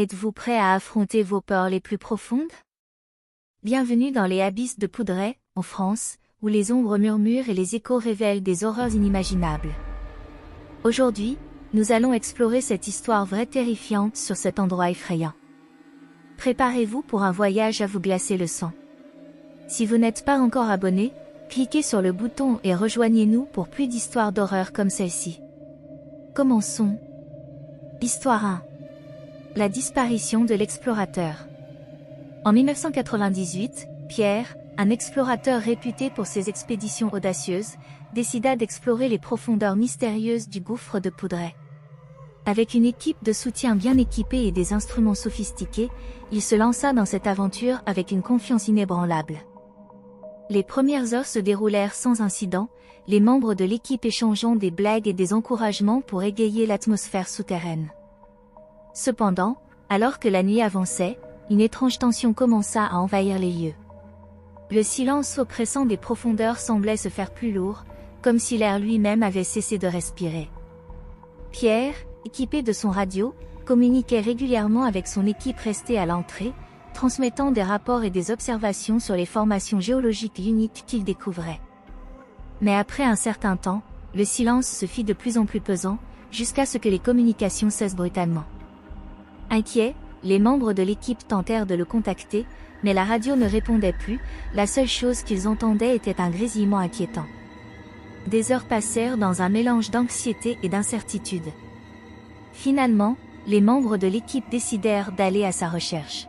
Êtes-vous prêt à affronter vos peurs les plus profondes? Bienvenue dans les abysses de Poudret, en France, où les ombres murmurent et les échos révèlent des horreurs inimaginables. Aujourd'hui, nous allons explorer cette histoire vraie terrifiante sur cet endroit effrayant. Préparez-vous pour un voyage à vous glacer le sang. Si vous n'êtes pas encore abonné, cliquez sur le bouton et rejoignez-nous pour plus d'histoires d'horreur comme celle-ci. Commençons. Histoire 1. La disparition de l'explorateur. En 1998, Pierre, un explorateur réputé pour ses expéditions audacieuses, décida d'explorer les profondeurs mystérieuses du gouffre de Poudret. Avec une équipe de soutien bien équipée et des instruments sophistiqués, il se lança dans cette aventure avec une confiance inébranlable. Les premières heures se déroulèrent sans incident, les membres de l'équipe échangeant des blagues et des encouragements pour égayer l'atmosphère souterraine. Cependant, alors que la nuit avançait, une étrange tension commença à envahir les lieux. Le silence oppressant des profondeurs semblait se faire plus lourd, comme si l'air lui-même avait cessé de respirer. Pierre, équipé de son radio, communiquait régulièrement avec son équipe restée à l'entrée, transmettant des rapports et des observations sur les formations géologiques uniques qu'il découvrait. Mais après un certain temps, le silence se fit de plus en plus pesant, jusqu'à ce que les communications cessent brutalement. Inquiets, les membres de l'équipe tentèrent de le contacter, mais la radio ne répondait plus, la seule chose qu'ils entendaient était un grésillement inquiétant. Des heures passèrent dans un mélange d'anxiété et d'incertitude. Finalement, les membres de l'équipe décidèrent d'aller à sa recherche.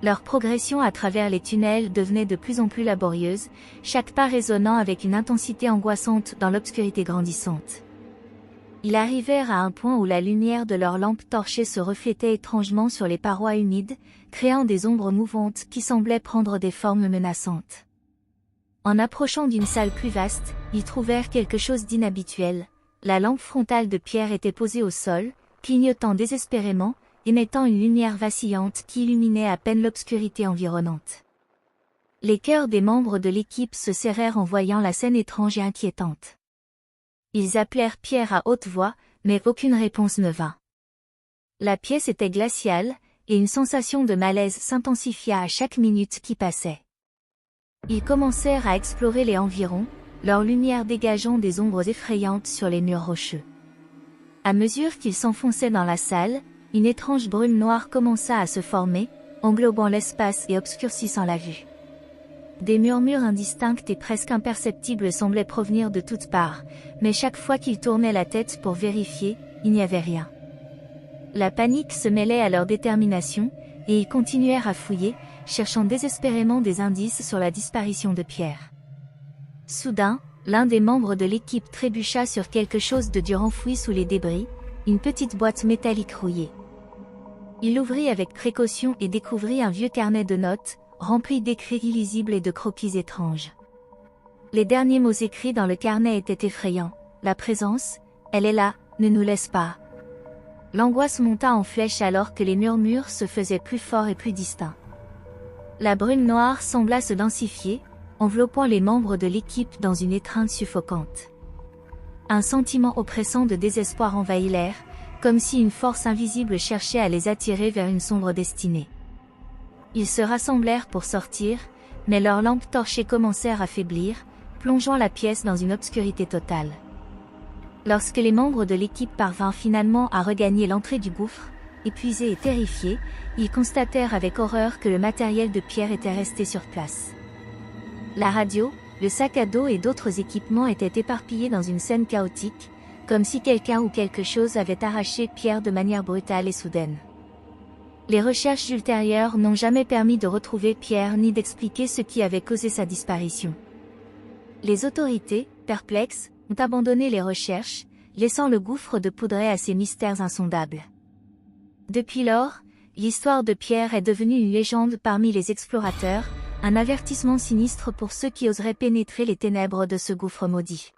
Leur progression à travers les tunnels devenait de plus en plus laborieuse, chaque pas résonnant avec une intensité angoissante dans l'obscurité grandissante. Ils arrivèrent à un point où la lumière de leurs lampes torchées se reflétait étrangement sur les parois humides, créant des ombres mouvantes qui semblaient prendre des formes menaçantes. En approchant d'une salle plus vaste, ils trouvèrent quelque chose d'inhabituel. La lampe frontale de Pierre était posée au sol, clignotant désespérément, émettant une lumière vacillante qui illuminait à peine l'obscurité environnante. Les cœurs des membres de l'équipe se serrèrent en voyant la scène étrange et inquiétante. Ils appelèrent Pierre à haute voix, mais aucune réponse ne vint. La pièce était glaciale, et une sensation de malaise s'intensifia à chaque minute qui passait. Ils commencèrent à explorer les environs, leur lumière dégageant des ombres effrayantes sur les murs rocheux. À mesure qu'ils s'enfonçaient dans la salle, une étrange brume noire commença à se former, englobant l'espace et obscurcissant la vue. Des murmures indistincts et presque imperceptibles semblaient provenir de toutes parts, mais chaque fois qu'ils tournaient la tête pour vérifier, il n'y avait rien. La panique se mêlait à leur détermination, et ils continuèrent à fouiller, cherchant désespérément des indices sur la disparition de Pierre. Soudain, l'un des membres de l'équipe trébucha sur quelque chose de dur enfoui sous les débris, une petite boîte métallique rouillée. Il l'ouvrit avec précaution et découvrit un vieux carnet de notes, rempli d'écrits illisibles et de croquis étranges. Les derniers mots écrits dans le carnet étaient effrayants. La présence, elle est là, ne nous laisse pas. L'angoisse monta en flèche alors que les murmures se faisaient plus forts et plus distincts. La brume noire sembla se densifier, enveloppant les membres de l'équipe dans une étreinte suffocante. Un sentiment oppressant de désespoir envahit l'air, comme si une force invisible cherchait à les attirer vers une sombre destinée. Ils se rassemblèrent pour sortir, mais leurs lampes torchées commencèrent à faiblir, plongeant la pièce dans une obscurité totale. Lorsque les membres de l'équipe parvinrent finalement à regagner l'entrée du gouffre, épuisés et terrifiés, ils constatèrent avec horreur que le matériel de Pierre était resté sur place. La radio, le sac à dos et d'autres équipements étaient éparpillés dans une scène chaotique, comme si quelqu'un ou quelque chose avait arraché Pierre de manière brutale et soudaine. Les recherches ultérieures n'ont jamais permis de retrouver Pierre ni d'expliquer ce qui avait causé sa disparition. Les autorités, perplexes, ont abandonné les recherches, laissant le gouffre de Poudret à ses mystères insondables. Depuis lors, l'histoire de Pierre est devenue une légende parmi les explorateurs, un avertissement sinistre pour ceux qui oseraient pénétrer les ténèbres de ce gouffre maudit.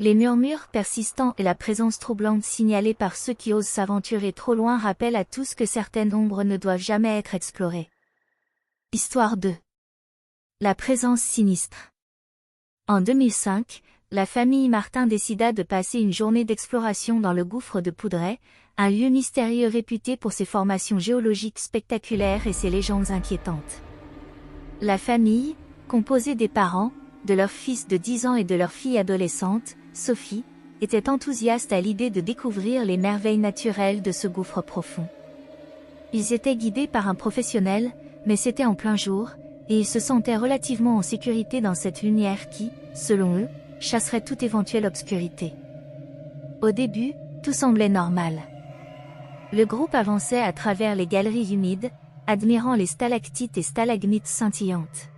Les murmures persistants et la présence troublante signalée par ceux qui osent s'aventurer trop loin rappellent à tous que certaines ombres ne doivent jamais être explorées. Histoire 2. La présence sinistre. En 2005, la famille Martin décida de passer une journée d'exploration dans le gouffre de Poudret, un lieu mystérieux réputé pour ses formations géologiques spectaculaires et ses légendes inquiétantes. La famille, composée des parents, de leur fils de 10 ans et de leur fille adolescente, Sophie, était enthousiaste à l'idée de découvrir les merveilles naturelles de ce gouffre profond. Ils étaient guidés par un professionnel, mais c'était en plein jour, et ils se sentaient relativement en sécurité dans cette lumière qui, selon eux, chasserait toute éventuelle obscurité. Au début, tout semblait normal. Le groupe avançait à travers les galeries humides, admirant les stalactites et stalagmites scintillantes.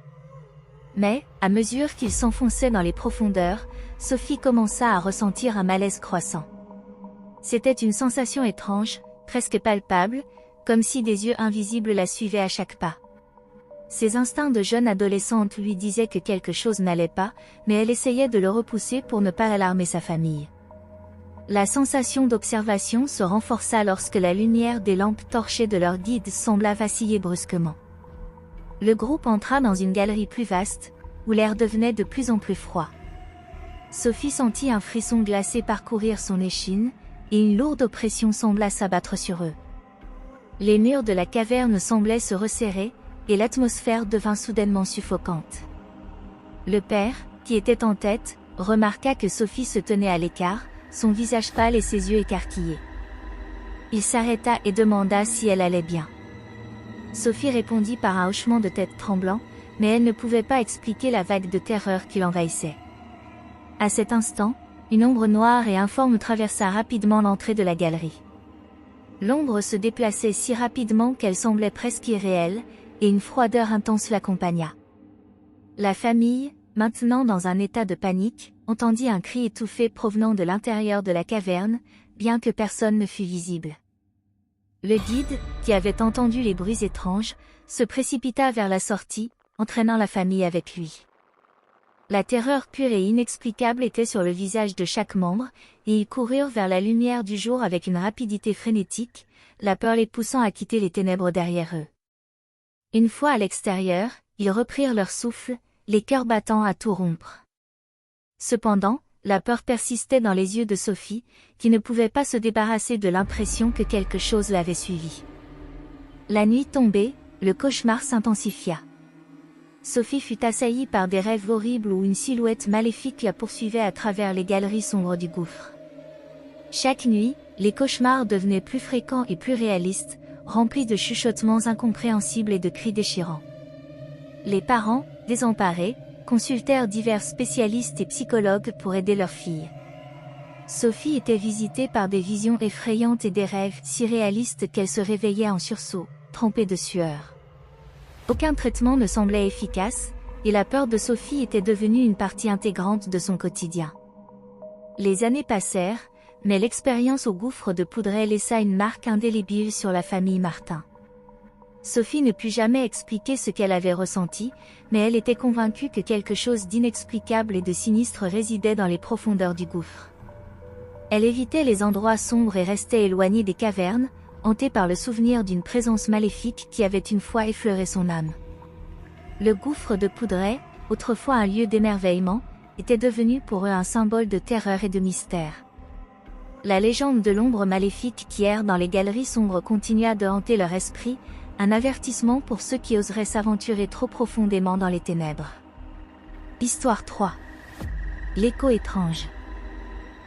Mais, à mesure qu'ils s'enfonçaient dans les profondeurs, Sophie commença à ressentir un malaise croissant. C'était une sensation étrange, presque palpable, comme si des yeux invisibles la suivaient à chaque pas. Ses instincts de jeune adolescente lui disaient que quelque chose n'allait pas, mais elle essayait de le repousser pour ne pas alarmer sa famille. La sensation d'observation se renforça lorsque la lumière des lampes torchées de leur guide sembla vaciller brusquement. Le groupe entra dans une galerie plus vaste, où l'air devenait de plus en plus froid. Sophie sentit un frisson glacé parcourir son échine, et une lourde oppression sembla s'abattre sur eux. Les murs de la caverne semblaient se resserrer, et l'atmosphère devint soudainement suffocante. Le père, qui était en tête, remarqua que Sophie se tenait à l'écart, son visage pâle et ses yeux écarquillés. Il s'arrêta et demanda si elle allait bien. Sophie répondit par un hochement de tête tremblant, mais elle ne pouvait pas expliquer la vague de terreur qui l'envahissait. À cet instant, une ombre noire et informe traversa rapidement l'entrée de la galerie. L'ombre se déplaçait si rapidement qu'elle semblait presque irréelle, et une froideur intense l'accompagna. La famille, maintenant dans un état de panique, entendit un cri étouffé provenant de l'intérieur de la caverne, bien que personne ne fût visible. Le guide, qui avait entendu les bruits étranges, se précipita vers la sortie, entraînant la famille avec lui. La terreur pure et inexplicable était sur le visage de chaque membre, et ils coururent vers la lumière du jour avec une rapidité frénétique, la peur les poussant à quitter les ténèbres derrière eux. Une fois à l'extérieur, ils reprirent leur souffle, les cœurs battant à tout rompre. Cependant, la peur persistait dans les yeux de Sophie, qui ne pouvait pas se débarrasser de l'impression que quelque chose l'avait suivie. La nuit tombée, le cauchemar s'intensifia. Sophie fut assaillie par des rêves horribles où une silhouette maléfique la poursuivait à travers les galeries sombres du gouffre. Chaque nuit, les cauchemars devenaient plus fréquents et plus réalistes, remplis de chuchotements incompréhensibles et de cris déchirants. Les parents, désemparés, consultèrent divers spécialistes et psychologues pour aider leur fille. Sophie était visitée par des visions effrayantes et des rêves si réalistes qu'elle se réveillait en sursaut, trempée de sueur. Aucun traitement ne semblait efficace, et la peur de Sophie était devenue une partie intégrante de son quotidien. Les années passèrent, mais l'expérience au gouffre de Poudret laissa une marque indélébile sur la famille Martin. Sophie ne put jamais expliquer ce qu'elle avait ressenti, mais elle était convaincue que quelque chose d'inexplicable et de sinistre résidait dans les profondeurs du gouffre. Elle évitait les endroits sombres et restait éloignée des cavernes, hantée par le souvenir d'une présence maléfique qui avait une fois effleuré son âme. Le gouffre de Poudret, autrefois un lieu d'émerveillement, était devenu pour eux un symbole de terreur et de mystère. La légende de l'ombre maléfique qui erre dans les galeries sombres continua de hanter leur esprit, un avertissement pour ceux qui oseraient s'aventurer trop profondément dans les ténèbres. Histoire 3. L'écho étrange.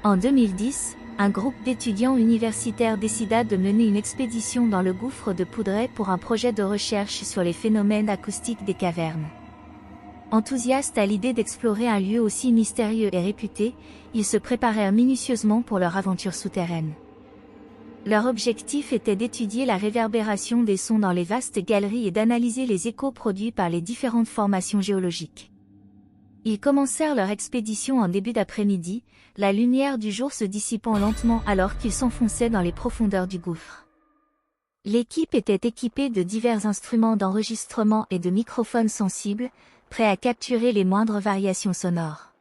En 2010, un groupe d'étudiants universitaires décida de mener une expédition dans le gouffre de Poudret pour un projet de recherche sur les phénomènes acoustiques des cavernes. Enthousiastes à l'idée d'explorer un lieu aussi mystérieux et réputé, ils se préparèrent minutieusement pour leur aventure souterraine. Leur objectif était d'étudier la réverbération des sons dans les vastes galeries et d'analyser les échos produits par les différentes formations géologiques. Ils commencèrent leur expédition en début d'après-midi, la lumière du jour se dissipant lentement alors qu'ils s'enfonçaient dans les profondeurs du gouffre. L'équipe était équipée de divers instruments d'enregistrement et de microphones sensibles, prêts à capturer les moindres variations sonores.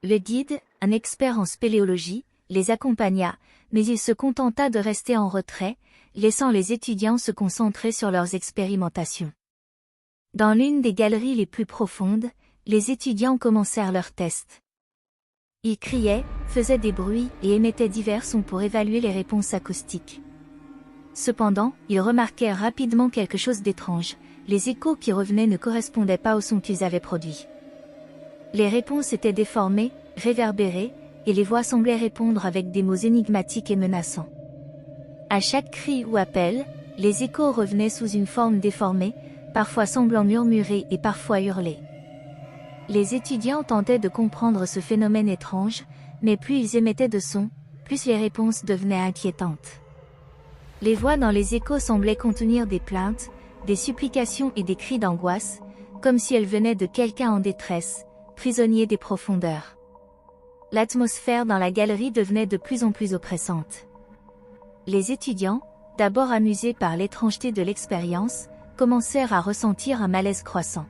Le guide, un expert en spéléologie, les accompagna, mais il se contenta de rester en retrait, laissant les étudiants se concentrer sur leurs expérimentations. Dans l'une des galeries les plus profondes, les étudiants commencèrent leurs tests. Ils criaient, faisaient des bruits et émettaient divers sons pour évaluer les réponses acoustiques. Cependant, ils remarquèrent rapidement quelque chose d'étrange. Les échos qui revenaient ne correspondaient pas aux sons qu'ils avaient produits. Les réponses étaient déformées, réverbérées, et les voix semblaient répondre avec des mots énigmatiques et menaçants. À chaque cri ou appel, les échos revenaient sous une forme déformée, parfois semblant murmurer et parfois hurler. Les étudiants tentaient de comprendre ce phénomène étrange, mais plus ils émettaient de sons, plus les réponses devenaient inquiétantes. Les voix dans les échos semblaient contenir des plaintes, des supplications et des cris d'angoisse, comme si elles venaient de quelqu'un en détresse, prisonnier des profondeurs. L'atmosphère dans la galerie devenait de plus en plus oppressante. Les étudiants, d'abord amusés par l'étrangeté de l'expérience, commencèrent à ressentir un malaise croissant.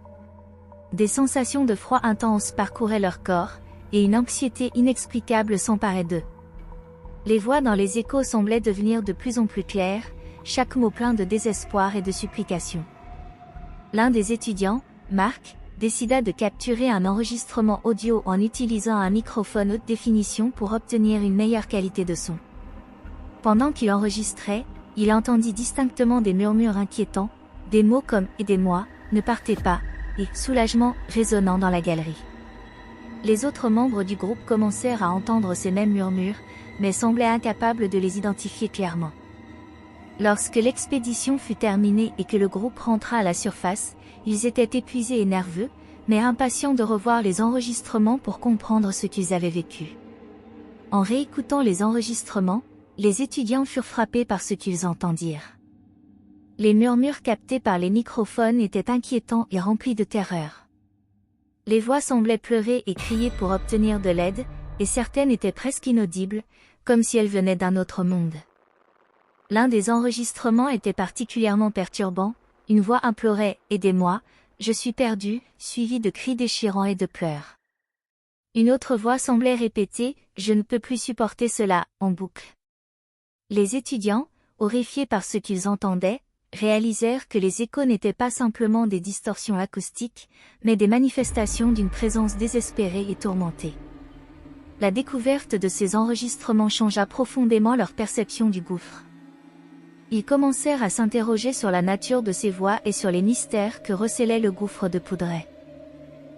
Des sensations de froid intense parcouraient leur corps, et une anxiété inexplicable s'emparait d'eux. Les voix dans les échos semblaient devenir de plus en plus claires, chaque mot plein de désespoir et de supplication. L'un des étudiants, Marc, décida de capturer un enregistrement audio en utilisant un microphone haute définition pour obtenir une meilleure qualité de son. Pendant qu'il enregistrait, il entendit distinctement des murmures inquiétants, des mots comme « aidez-moi »,« ne partez pas » et « soulagement » résonnant dans la galerie. Les autres membres du groupe commencèrent à entendre ces mêmes murmures, mais semblaient incapables de les identifier clairement. Lorsque l'expédition fut terminée et que le groupe rentra à la surface, ils étaient épuisés et nerveux, mais impatients de revoir les enregistrements pour comprendre ce qu'ils avaient vécu. En réécoutant les enregistrements, les étudiants furent frappés par ce qu'ils entendirent. Les murmures captés par les microphones étaient inquiétants et remplis de terreur. Les voix semblaient pleurer et crier pour obtenir de l'aide, et certaines étaient presque inaudibles, comme si elles venaient d'un autre monde. L'un des enregistrements était particulièrement perturbant, une voix implorait « Aidez-moi, je suis perdu », suivie de cris déchirants et de pleurs. Une autre voix semblait répéter « Je ne peux plus supporter cela » en boucle. Les étudiants, horrifiés par ce qu'ils entendaient, réalisèrent que les échos n'étaient pas simplement des distorsions acoustiques, mais des manifestations d'une présence désespérée et tourmentée. La découverte de ces enregistrements changea profondément leur perception du gouffre. Ils commencèrent à s'interroger sur la nature de ces voix et sur les mystères que recelait le gouffre de Poudret.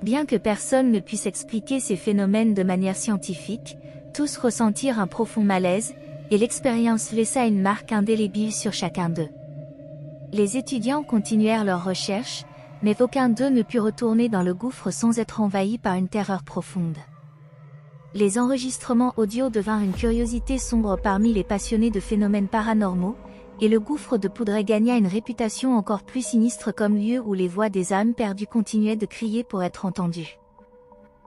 Bien que personne ne puisse expliquer ces phénomènes de manière scientifique, tous ressentirent un profond malaise, et l'expérience laissa une marque indélébile sur chacun d'eux. Les étudiants continuèrent leurs recherches, mais aucun d'eux ne put retourner dans le gouffre sans être envahi par une terreur profonde. Les enregistrements audio devinrent une curiosité sombre parmi les passionnés de phénomènes paranormaux, et le gouffre de Poudret gagna une réputation encore plus sinistre comme lieu où les voix des âmes perdues continuaient de crier pour être entendues.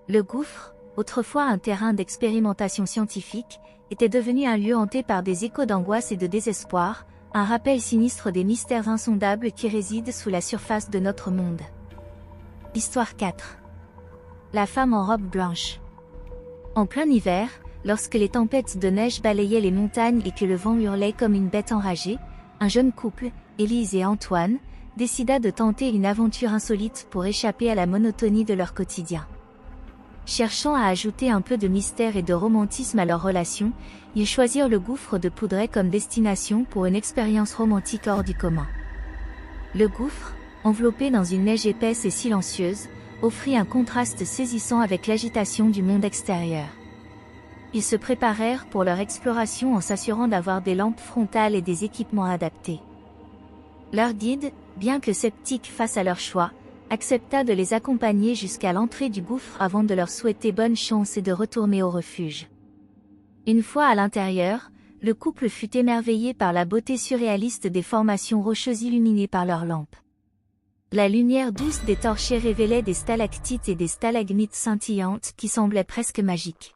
Le gouffre, autrefois un terrain d'expérimentation scientifique, était devenu un lieu hanté par des échos d'angoisse et de désespoir, un rappel sinistre des mystères insondables qui résident sous la surface de notre monde. Histoire 4. La femme en robe blanche. En plein hiver, lorsque les tempêtes de neige balayaient les montagnes et que le vent hurlait comme une bête enragée, un jeune couple, Élise et Antoine, décida de tenter une aventure insolite pour échapper à la monotonie de leur quotidien. Cherchant à ajouter un peu de mystère et de romantisme à leur relation, ils choisirent le gouffre de Poudret comme destination pour une expérience romantique hors du commun. Le gouffre, enveloppé dans une neige épaisse et silencieuse, offrit un contraste saisissant avec l'agitation du monde extérieur. Ils se préparèrent pour leur exploration en s'assurant d'avoir des lampes frontales et des équipements adaptés. Leur guide, bien que sceptique face à leur choix, accepta de les accompagner jusqu'à l'entrée du gouffre avant de leur souhaiter bonne chance et de retourner au refuge. Une fois à l'intérieur, le couple fut émerveillé par la beauté surréaliste des formations rocheuses illuminées par leurs lampes. La lumière douce des torchers révélait des stalactites et des stalagmites scintillantes qui semblaient presque magiques.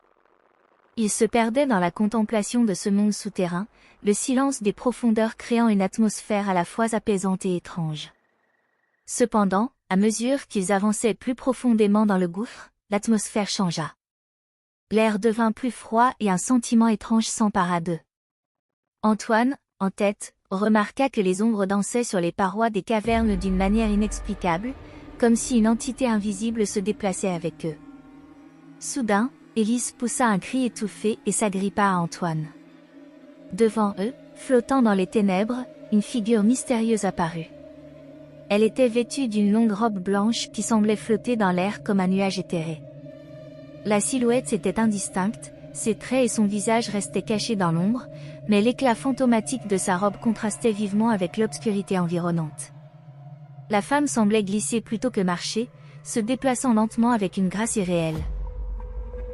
Ils se perdaient dans la contemplation de ce monde souterrain, le silence des profondeurs créant une atmosphère à la fois apaisante et étrange. Cependant, à mesure qu'ils avançaient plus profondément dans le gouffre, l'atmosphère changea. L'air devint plus froid et un sentiment étrange s'empara d'eux. Antoine, en tête, remarqua que les ombres dansaient sur les parois des cavernes d'une manière inexplicable, comme si une entité invisible se déplaçait avec eux. Soudain, Élise poussa un cri étouffé et s'agrippa à Antoine. Devant eux, flottant dans les ténèbres, une figure mystérieuse apparut. Elle était vêtue d'une longue robe blanche qui semblait flotter dans l'air comme un nuage éthéré. La silhouette était indistincte, ses traits et son visage restaient cachés dans l'ombre, mais l'éclat fantomatique de sa robe contrastait vivement avec l'obscurité environnante. La femme semblait glisser plutôt que marcher, se déplaçant lentement avec une grâce irréelle.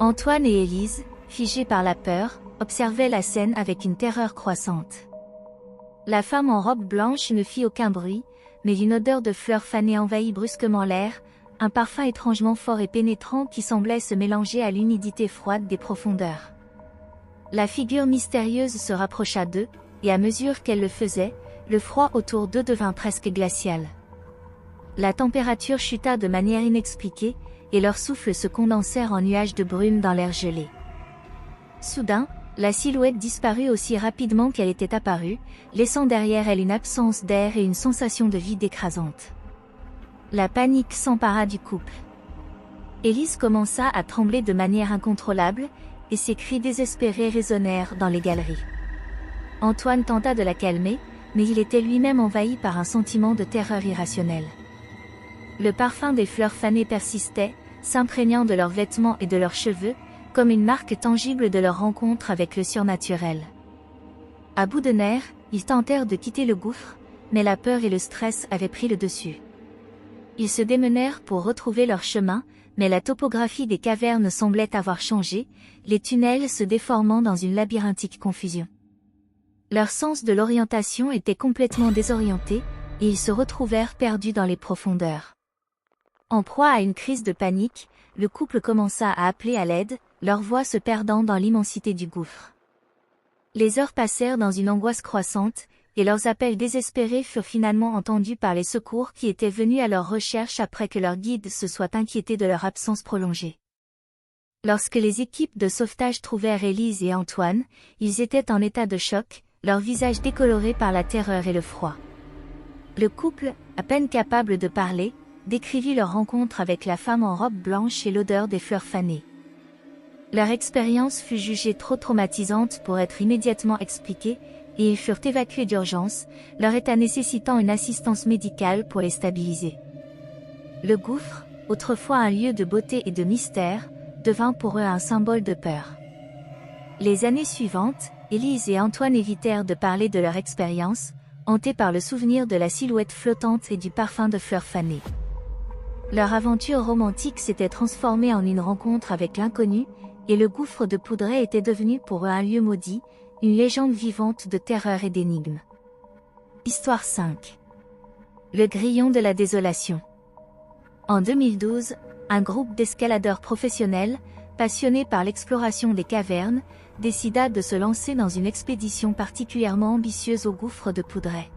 Antoine et Élise, figés par la peur, observaient la scène avec une terreur croissante. La femme en robe blanche ne fit aucun bruit, mais une odeur de fleurs fanées envahit brusquement l'air, un parfum étrangement fort et pénétrant qui semblait se mélanger à l'humidité froide des profondeurs. La figure mystérieuse se rapprocha d'eux, et à mesure qu'elle le faisait, le froid autour d'eux devint presque glacial. La température chuta de manière inexpliquée, et leurs souffles se condensèrent en nuages de brume dans l'air gelé. Soudain, la silhouette disparut aussi rapidement qu'elle était apparue, laissant derrière elle une absence d'air et une sensation de vide écrasante. La panique s'empara du couple. Élise commença à trembler de manière incontrôlable, et ses cris désespérés résonnèrent dans les galeries. Antoine tenta de la calmer, mais il était lui-même envahi par un sentiment de terreur irrationnelle. Le parfum des fleurs fanées persistait, s'imprégnant de leurs vêtements et de leurs cheveux, comme une marque tangible de leur rencontre avec le surnaturel. À bout de nerfs, ils tentèrent de quitter le gouffre, mais la peur et le stress avaient pris le dessus. Ils se démenèrent pour retrouver leur chemin, mais la topographie des cavernes semblait avoir changé, les tunnels se déformant dans une labyrinthique confusion. Leur sens de l'orientation était complètement désorienté, et ils se retrouvèrent perdus dans les profondeurs. En proie à une crise de panique, le couple commença à appeler à l'aide, leur voix se perdant dans l'immensité du gouffre. Les heures passèrent dans une angoisse croissante, et leurs appels désespérés furent finalement entendus par les secours qui étaient venus à leur recherche après que leur guide se soit inquiété de leur absence prolongée. Lorsque les équipes de sauvetage trouvèrent Élise et Antoine, ils étaient en état de choc, leurs visages décolorés par la terreur et le froid. Le couple, à peine capable de parler, décrivit leur rencontre avec la femme en robe blanche et l'odeur des fleurs fanées. Leur expérience fut jugée trop traumatisante pour être immédiatement expliquée, et ils furent évacués d'urgence, leur état nécessitant une assistance médicale pour les stabiliser. Le gouffre, autrefois un lieu de beauté et de mystère, devint pour eux un symbole de peur. Les années suivantes, Élise et Antoine évitèrent de parler de leur expérience, hantés par le souvenir de la silhouette flottante et du parfum de fleurs fanées. Leur aventure romantique s'était transformée en une rencontre avec l'inconnu, et le gouffre de Poudrey était devenu pour eux un lieu maudit, une légende vivante de terreur et d'énigmes. Histoire 5. Le grillon de la désolation. En 2012, un groupe d'escaladeurs professionnels, passionnés par l'exploration des cavernes, décida de se lancer dans une expédition particulièrement ambitieuse au gouffre de Poudrey.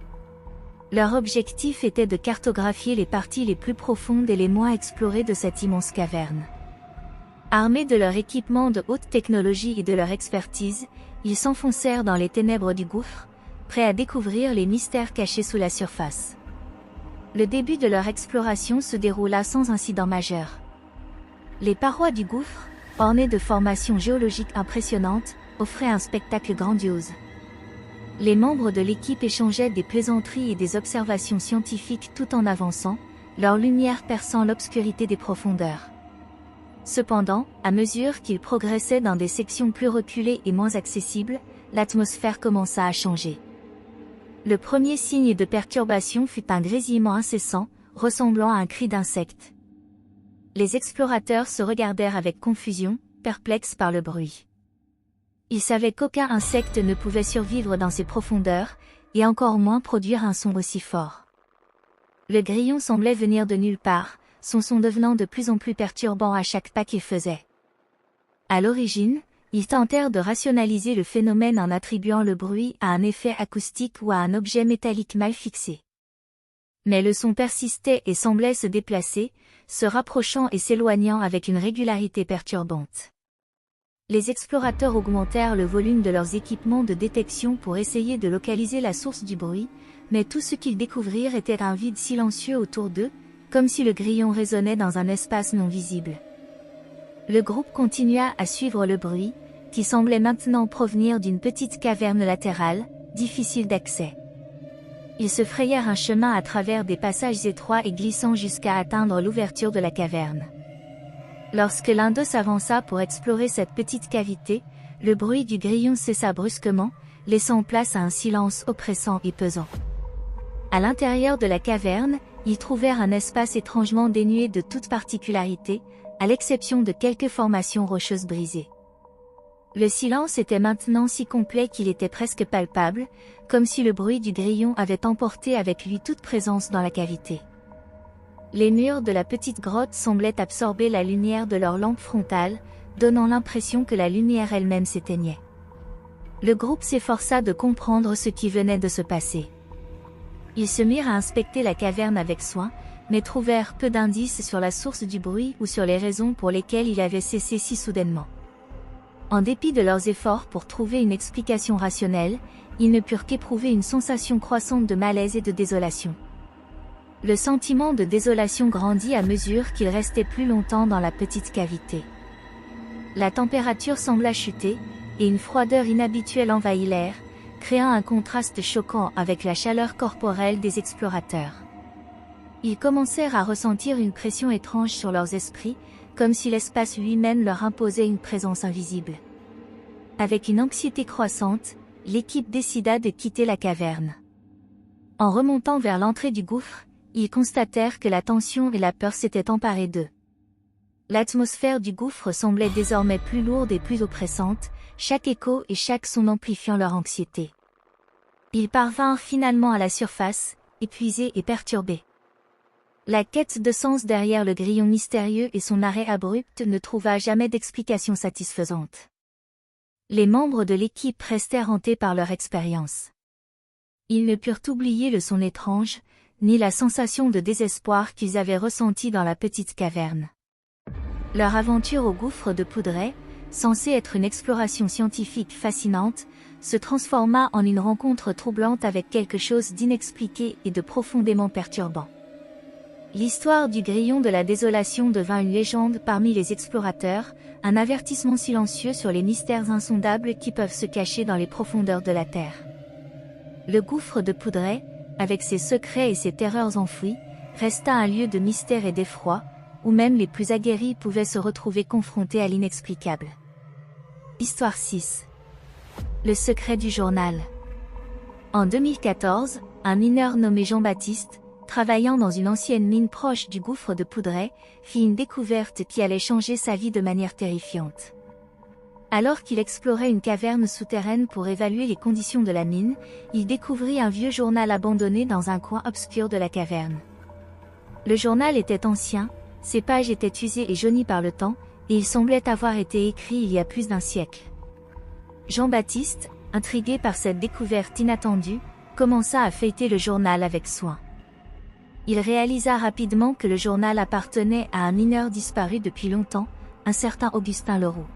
Leur objectif était de cartographier les parties les plus profondes et les moins explorées de cette immense caverne. Armés de leur équipement de haute technologie et de leur expertise, ils s'enfoncèrent dans les ténèbres du gouffre, prêts à découvrir les mystères cachés sous la surface. Le début de leur exploration se déroula sans incident majeur. Les parois du gouffre, ornées de formations géologiques impressionnantes, offraient un spectacle grandiose. Les membres de l'équipe échangeaient des plaisanteries et des observations scientifiques tout en avançant, leur lumière perçant l'obscurité des profondeurs. Cependant, à mesure qu'ils progressaient dans des sections plus reculées et moins accessibles, l'atmosphère commença à changer. Le premier signe de perturbation fut un grésillement incessant, ressemblant à un cri d'insecte. Les explorateurs se regardèrent avec confusion, perplexes par le bruit. Ils savaient qu'aucun insecte ne pouvait survivre dans ces profondeurs, et encore moins produire un son aussi fort. Le grillon semblait venir de nulle part, son son devenant de plus en plus perturbant à chaque pas qu'il faisait. À l'origine, ils tentèrent de rationaliser le phénomène en attribuant le bruit à un effet acoustique ou à un objet métallique mal fixé. Mais le son persistait et semblait se déplacer, se rapprochant et s'éloignant avec une régularité perturbante. Les explorateurs augmentèrent le volume de leurs équipements de détection pour essayer de localiser la source du bruit, mais tout ce qu'ils découvrirent était un vide silencieux autour d'eux, comme si le grillon résonnait dans un espace non visible. Le groupe continua à suivre le bruit, qui semblait maintenant provenir d'une petite caverne latérale, difficile d'accès. Ils se frayèrent un chemin à travers des passages étroits et glissants jusqu'à atteindre l'ouverture de la caverne. Lorsque l'un d'eux s'avança pour explorer cette petite cavité, le bruit du grillon cessa brusquement, laissant place à un silence oppressant et pesant. À l'intérieur de la caverne, ils trouvèrent un espace étrangement dénué de toute particularité, à l'exception de quelques formations rocheuses brisées. Le silence était maintenant si complet qu'il était presque palpable, comme si le bruit du grillon avait emporté avec lui toute présence dans la cavité. Les murs de la petite grotte semblaient absorber la lumière de leur lampe frontale, donnant l'impression que la lumière elle-même s'éteignait. Le groupe s'efforça de comprendre ce qui venait de se passer. Ils se mirent à inspecter la caverne avec soin, mais trouvèrent peu d'indices sur la source du bruit ou sur les raisons pour lesquelles il avait cessé si soudainement. En dépit de leurs efforts pour trouver une explication rationnelle, ils ne purent qu'éprouver une sensation croissante de malaise et de désolation. Le sentiment de désolation grandit à mesure qu'ils restaient plus longtemps dans la petite cavité. La température sembla chuter, et une froideur inhabituelle envahit l'air, créant un contraste choquant avec la chaleur corporelle des explorateurs. Ils commencèrent à ressentir une pression étrange sur leurs esprits, comme si l'espace lui-même leur imposait une présence invisible. Avec une anxiété croissante, l'équipe décida de quitter la caverne. En remontant vers l'entrée du gouffre, ils constatèrent que la tension et la peur s'étaient emparées d'eux. L'atmosphère du gouffre semblait désormais plus lourde et plus oppressante, chaque écho et chaque son amplifiant leur anxiété. Ils parvinrent finalement à la surface, épuisés et perturbés. La quête de sens derrière le grillon mystérieux et son arrêt abrupt ne trouva jamais d'explication satisfaisante. Les membres de l'équipe restèrent hantés par leur expérience. Ils ne purent oublier le son étrange, ni la sensation de désespoir qu'ils avaient ressentie dans la petite caverne. Leur aventure au gouffre de Poudret, censée être une exploration scientifique fascinante, se transforma en une rencontre troublante avec quelque chose d'inexpliqué et de profondément perturbant. L'histoire du grillon de la désolation devint une légende parmi les explorateurs, un avertissement silencieux sur les mystères insondables qui peuvent se cacher dans les profondeurs de la Terre. Le gouffre de Poudret, avec ses secrets et ses terreurs enfouies, resta un lieu de mystère et d'effroi, où même les plus aguerris pouvaient se retrouver confrontés à l'inexplicable. Histoire 6. Le secret du journal. En 2014, un mineur nommé Jean-Baptiste, travaillant dans une ancienne mine proche du gouffre de Poudret, fit une découverte qui allait changer sa vie de manière terrifiante. Alors qu'il explorait une caverne souterraine pour évaluer les conditions de la mine, il découvrit un vieux journal abandonné dans un coin obscur de la caverne. Le journal était ancien, ses pages étaient usées et jaunies par le temps, et il semblait avoir été écrit il y a plus d'un siècle. Jean-Baptiste, intrigué par cette découverte inattendue, commença à feuilleter le journal avec soin. Il réalisa rapidement que le journal appartenait à un mineur disparu depuis longtemps, un certain Augustin Leroux.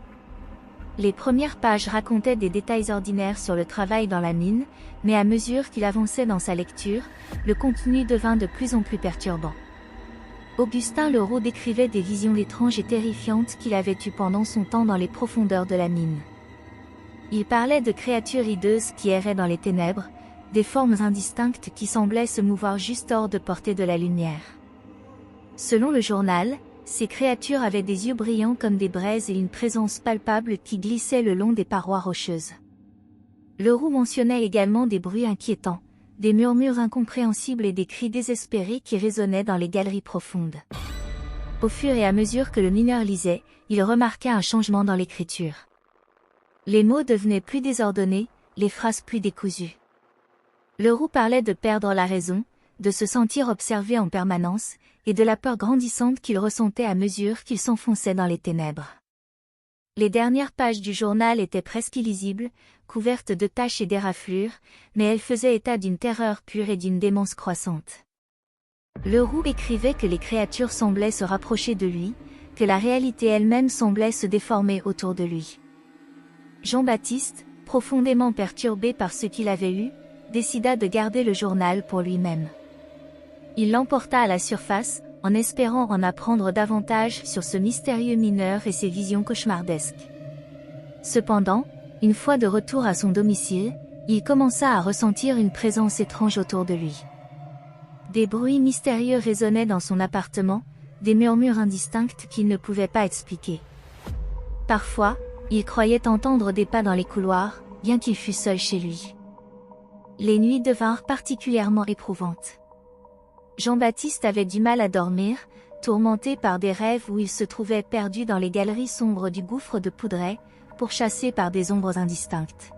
Les premières pages racontaient des détails ordinaires sur le travail dans la mine, mais à mesure qu'il avançait dans sa lecture, le contenu devint de plus en plus perturbant. Augustin Leroux décrivait des visions étranges et terrifiantes qu'il avait eues pendant son temps dans les profondeurs de la mine. Il parlait de créatures hideuses qui erraient dans les ténèbres, des formes indistinctes qui semblaient se mouvoir juste hors de portée de la lumière. Selon le journal, ces créatures avaient des yeux brillants comme des braises et une présence palpable qui glissait le long des parois rocheuses. Leroux mentionnait également des bruits inquiétants, des murmures incompréhensibles et des cris désespérés qui résonnaient dans les galeries profondes. Au fur et à mesure que le mineur lisait, il remarqua un changement dans l'écriture. Les mots devenaient plus désordonnés, les phrases plus décousues. Leroux parlait de perdre la raison, de se sentir observé en permanence, et de la peur grandissante qu'il ressentait à mesure qu'il s'enfonçait dans les ténèbres. Les dernières pages du journal étaient presque illisibles, couvertes de taches et d'éraflures, mais elles faisaient état d'une terreur pure et d'une démence croissante. Leroux écrivait que les créatures semblaient se rapprocher de lui, que la réalité elle-même semblait se déformer autour de lui. Jean-Baptiste, profondément perturbé par ce qu'il avait eu, décida de garder le journal pour lui-même. Il l'emporta à la surface, en espérant en apprendre davantage sur ce mystérieux mineur et ses visions cauchemardesques. Cependant, une fois de retour à son domicile, il commença à ressentir une présence étrange autour de lui. Des bruits mystérieux résonnaient dans son appartement, des murmures indistincts qu'il ne pouvait pas expliquer. Parfois, il croyait entendre des pas dans les couloirs, bien qu'il fût seul chez lui. Les nuits devinrent particulièrement éprouvantes. Jean-Baptiste avait du mal à dormir, tourmenté par des rêves où il se trouvait perdu dans les galeries sombres du gouffre de Poudret, pourchassé par des ombres indistinctes.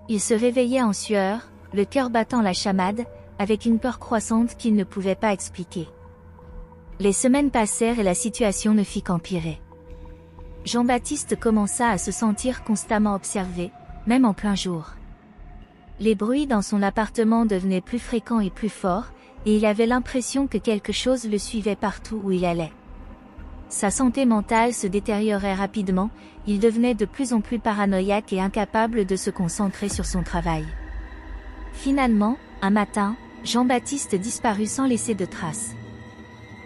Il se réveillait en sueur, le cœur battant la chamade, avec une peur croissante qu'il ne pouvait pas expliquer. Les semaines passèrent et la situation ne fit qu'empirer. Jean-Baptiste commença à se sentir constamment observé, même en plein jour. Les bruits dans son appartement devenaient plus fréquents et plus forts, et il avait l'impression que quelque chose le suivait partout où il allait. Sa santé mentale se détériorait rapidement, il devenait de plus en plus paranoïaque et incapable de se concentrer sur son travail. Finalement, un matin, Jean-Baptiste disparut sans laisser de traces.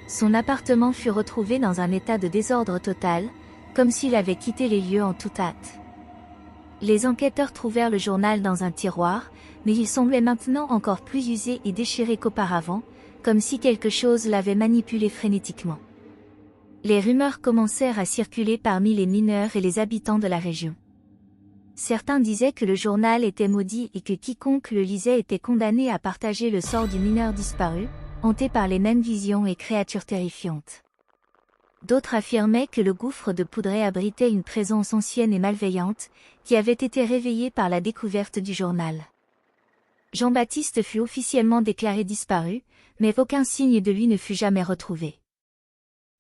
Son appartement fut retrouvé dans un état de désordre total, comme s'il avait quitté les lieux en toute hâte. Les enquêteurs trouvèrent le journal dans un tiroir, mais il semblait maintenant encore plus usé et déchiré qu'auparavant, comme si quelque chose l'avait manipulé frénétiquement. Les rumeurs commencèrent à circuler parmi les mineurs et les habitants de la région. Certains disaient que le journal était maudit et que quiconque le lisait était condamné à partager le sort du mineur disparu, hanté par les mêmes visions et créatures terrifiantes. D'autres affirmaient que le gouffre de Poudret abritait une présence ancienne et malveillante, qui avait été réveillée par la découverte du journal. Jean-Baptiste fut officiellement déclaré disparu, mais aucun signe de lui ne fut jamais retrouvé.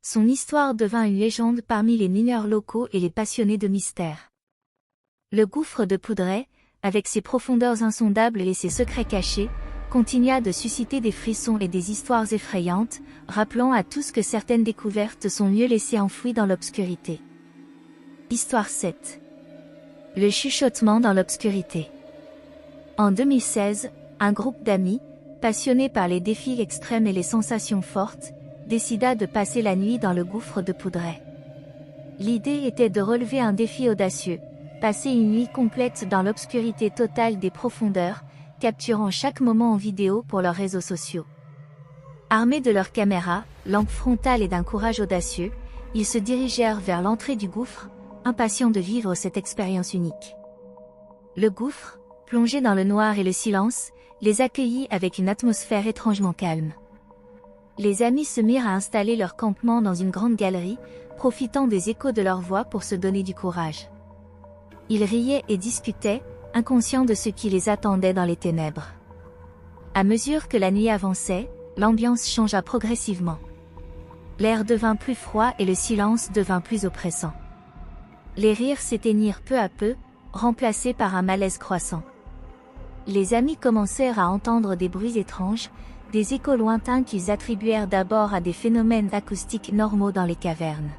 Son histoire devint une légende parmi les mineurs locaux et les passionnés de mystère. Le gouffre de Poudret, avec ses profondeurs insondables et ses secrets cachés, continua de susciter des frissons et des histoires effrayantes, rappelant à tous que certaines découvertes sont mieux laissées enfouies dans l'obscurité. Histoire 7. Le chuchotement dans l'obscurité. En 2016, un groupe d'amis, passionnés par les défis extrêmes et les sensations fortes, décida de passer la nuit dans le gouffre de Poudret. L'idée était de relever un défi audacieux, passer une nuit complète dans l'obscurité totale des profondeurs, capturant chaque moment en vidéo pour leurs réseaux sociaux. Armés de leurs caméras, lampes frontales et d'un courage audacieux, ils se dirigèrent vers l'entrée du gouffre, impatients de vivre cette expérience unique. Le gouffre, plongé dans le noir et le silence, les accueillit avec une atmosphère étrangement calme. Les amis se mirent à installer leur campement dans une grande galerie, profitant des échos de leur voix pour se donner du courage. Ils riaient et discutaient, inconscients de ce qui les attendait dans les ténèbres. À mesure que la nuit avançait, l'ambiance changea progressivement. L'air devint plus froid et le silence devint plus oppressant. Les rires s'éteignirent peu à peu, remplacés par un malaise croissant. Les amis commencèrent à entendre des bruits étranges, des échos lointains qu'ils attribuèrent d'abord à des phénomènes acoustiques normaux dans les cavernes.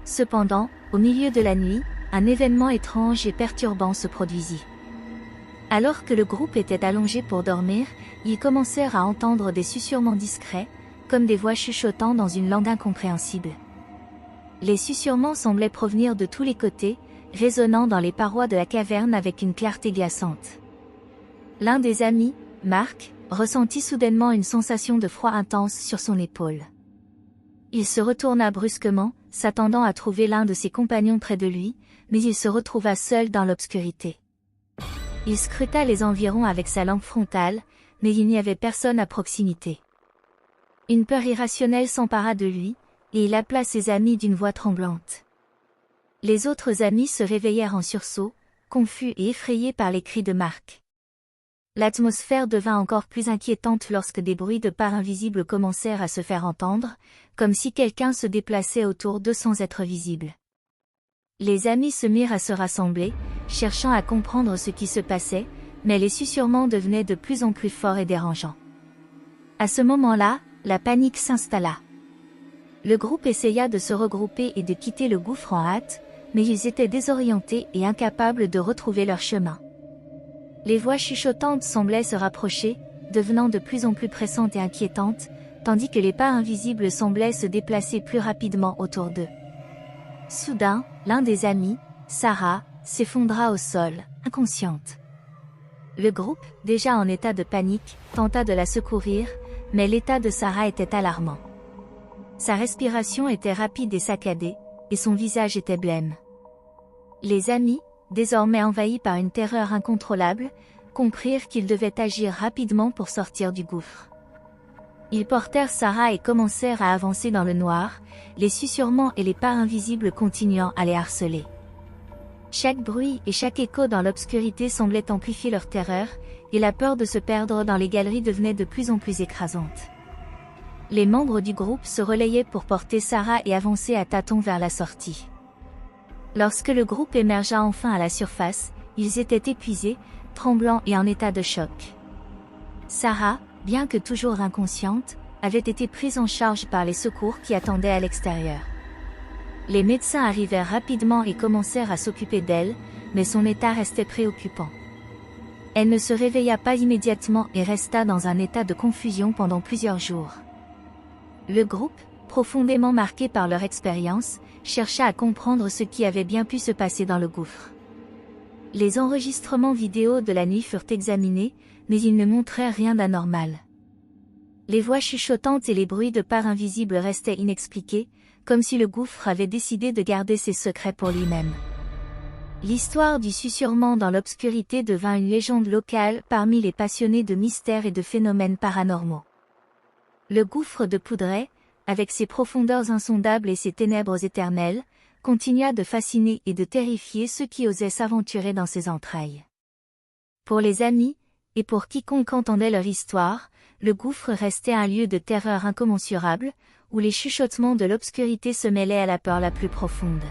Cependant, au milieu de la nuit, un événement étrange et perturbant se produisit. Alors que le groupe était allongé pour dormir, ils commencèrent à entendre des susurrements discrets, comme des voix chuchotant dans une langue incompréhensible. Les susurrements semblaient provenir de tous les côtés, résonnant dans les parois de la caverne avec une clarté glaçante. L'un des amis, Marc, ressentit soudainement une sensation de froid intense sur son épaule. Il se retourna brusquement, s'attendant à trouver l'un de ses compagnons près de lui, mais il se retrouva seul dans l'obscurité. Il scruta les environs avec sa lampe frontale, mais il n'y avait personne à proximité. Une peur irrationnelle s'empara de lui, et il appela ses amis d'une voix tremblante. Les autres amis se réveillèrent en sursaut, confus et effrayés par les cris de Marc. L'atmosphère devint encore plus inquiétante lorsque des bruits de pas invisibles commencèrent à se faire entendre, comme si quelqu'un se déplaçait autour d'eux sans être visible. Les amis se mirent à se rassembler, cherchant à comprendre ce qui se passait, mais les susurrements devenaient de plus en plus forts et dérangeants. À ce moment-là, la panique s'installa. Le groupe essaya de se regrouper et de quitter le gouffre en hâte, mais ils étaient désorientés et incapables de retrouver leur chemin. Les voix chuchotantes semblaient se rapprocher, devenant de plus en plus pressantes et inquiétantes, tandis que les pas invisibles semblaient se déplacer plus rapidement autour d'eux. Soudain, l'un des amis, Sarah, s'effondra au sol, inconsciente. Le groupe, déjà en état de panique, tenta de la secourir, mais l'état de Sarah était alarmant. Sa respiration était rapide et saccadée, et son visage était blême. Les amis, désormais envahis par une terreur incontrôlable, comprirent qu'ils devaient agir rapidement pour sortir du gouffre. Ils portèrent Sarah et commencèrent à avancer dans le noir, les susurrements et les pas invisibles continuant à les harceler. Chaque bruit et chaque écho dans l'obscurité semblait amplifier leur terreur, et la peur de se perdre dans les galeries devenait de plus en plus écrasante. Les membres du groupe se relayaient pour porter Sarah et avancer à tâtons vers la sortie. Lorsque le groupe émergea enfin à la surface, ils étaient épuisés, tremblants et en état de choc. Sarah, bien que toujours inconsciente, avait été prise en charge par les secours qui attendaient à l'extérieur. Les médecins arrivèrent rapidement et commencèrent à s'occuper d'elle, mais son état restait préoccupant. Elle ne se réveilla pas immédiatement et resta dans un état de confusion pendant plusieurs jours. Le groupe, profondément marqué par leur expérience, chercha à comprendre ce qui avait bien pu se passer dans le gouffre. Les enregistrements vidéo de la nuit furent examinés, mais ils ne montraient rien d'anormal. Les voix chuchotantes et les bruits de pas invisibles restaient inexpliqués, comme si le gouffre avait décidé de garder ses secrets pour lui-même. L'histoire du susurrement dans l'obscurité devint une légende locale parmi les passionnés de mystères et de phénomènes paranormaux. Le gouffre de Poudret, avec ses profondeurs insondables et ses ténèbres éternelles, continua de fasciner et de terrifier ceux qui osaient s'aventurer dans ses entrailles. Pour les amis, et pour quiconque entendait leur histoire, le gouffre restait un lieu de terreur incommensurable, où les chuchotements de l'obscurité se mêlaient à la peur la plus profonde.